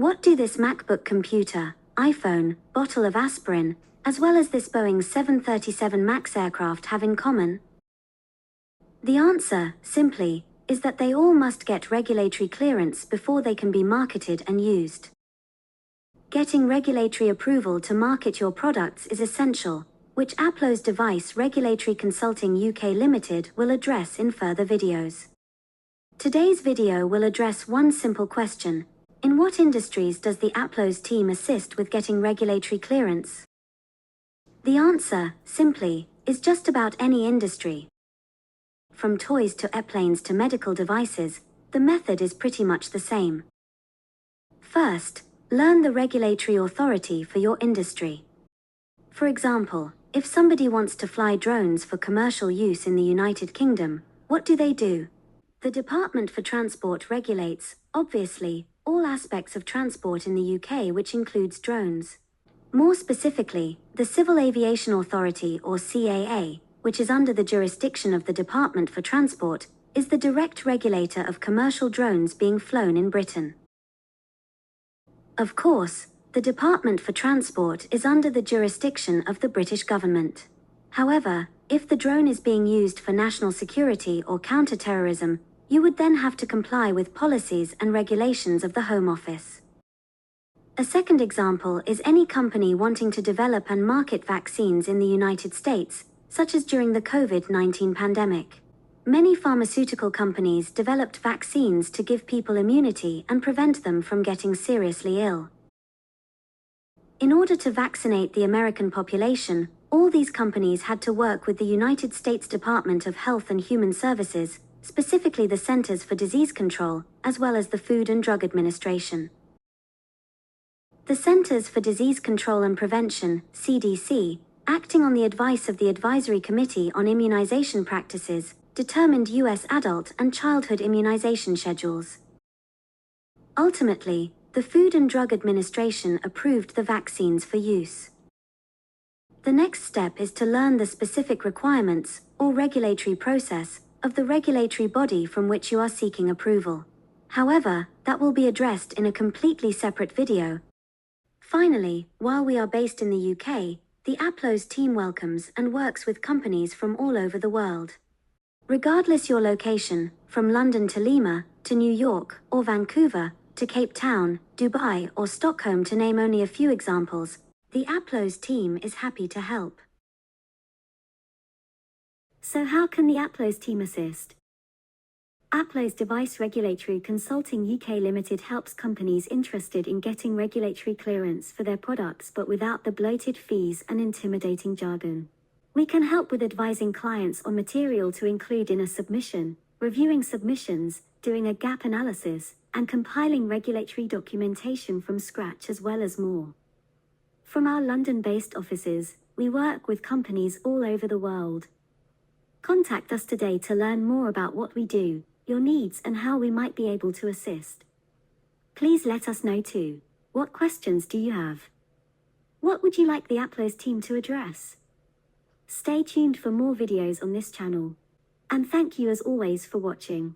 What do this MacBook computer, iPhone, bottle of aspirin, as well as this Boeing 737 MAX aircraft have in common? The answer, simply, is that they all must get regulatory clearance before they can be marketed and used. Getting regulatory approval to market your products is essential, which Applose Device Regulatory Consulting UK Limited will address in further videos. Today's video will address one simple question: in what industries does the Applose team assist with getting regulatory clearance? The answer, simply, is just about any industry. From toys to airplanes to medical devices, the method is pretty much the same. First, learn the regulatory authority for your industry. For example, if somebody wants to fly drones for commercial use in the United Kingdom, what do? The Department for Transport regulates, obviously, all aspects of transport in the UK, which includes drones. More specifically, the Civil Aviation Authority, or CAA, which is under the jurisdiction of the Department for Transport, is the direct regulator of commercial drones being flown in Britain. Of course, the Department for Transport is under the jurisdiction of the British government. However, if the drone is being used for national security or counter-terrorism, you would then have to comply with policies and regulations of the Home Office. A second example is any company wanting to develop and market vaccines in the United States, such as during the COVID-19 pandemic. Many pharmaceutical companies developed vaccines to give people immunity and prevent them from getting seriously ill. In order to vaccinate the American population, all these companies had to work with the United States Department of Health and Human Services, specifically the Centers for Disease Control, as well as the Food and Drug Administration. The Centers for Disease Control and Prevention, CDC, acting on the advice of the Advisory Committee on Immunization Practices, determined U.S. adult and childhood immunization schedules. Ultimately, the Food and Drug Administration approved the vaccines for use. The next step is to learn the specific requirements, or regulatory process, of the regulatory body from which you are seeking approval. However, that will be addressed in a completely separate video. Finally, while we are based in the UK, the Applose team welcomes and works with companies from all over the world. Regardless your location, from London to Lima, to New York, or Vancouver, to Cape Town, Dubai, or Stockholm, to name only a few examples, the Applose team is happy to help. So how can the Applose team assist? Applose Device Regulatory Consulting UK Limited helps companies interested in getting regulatory clearance for their products but without the bloated fees and intimidating jargon. We can help with advising clients on material to include in a submission, reviewing submissions, doing a gap analysis, and compiling regulatory documentation from scratch, as well as more. From our London-based offices, we work with companies all over the world. Contact us today to learn more about what we do, your needs, and how we might be able to assist. Please let us know too. What questions do you have? What would you like the Applose team to address? Stay tuned for more videos on this channel. And thank you as always for watching.